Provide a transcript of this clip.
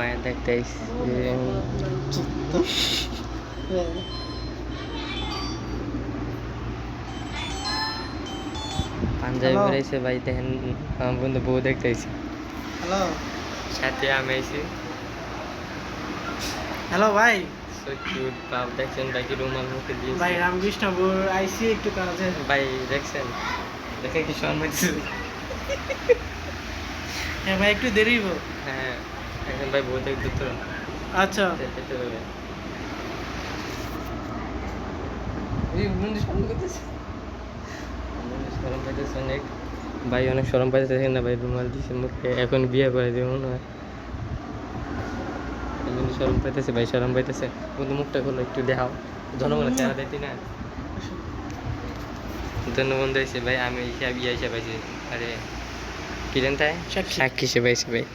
মায়ের দেখতে আইছি পাঞ্জাবি পরাইছে ভাই দেখেন আমার বন্ধু বউ দেখতে আইছি হ্যালো সাথে আমি আইছি হ্যালো ভাই সো কিউট বাপ দেখছেন ভাই কি রুমাল মুখে দিয়েছে ভাই রামকৃষ্ণপুর আইসি একটু কাজে ভাই দেখছেন দেখে কি শর্ম হইতেছে হ্যাঁ ভাই একটু দেরি হইব হ্যাঁ এখন ভাই বউ দেখতে তো আচ্ছা যেতে হবে এই বন্ধু শর্ম করতেছে শরম পাইতেছে অনেক ভাই অনেক শরম পাইতেছে না ভাই রুমাল দিছে মুখে এখন বিয়ে করে দেবো মনে হয় কিন্তু শরম পাইতেছে ভাই শরম পাইতেছে বন্ধু মুখটা করলো একটু দেখাও জনগণের চেহারা দেখতি না ধন্যবাদ হয়েছে ভাই আমি ইয়ে হিসাবে পাইছি আরে কি জানতে সাক্ষী হিসেবে পাইছি ভাই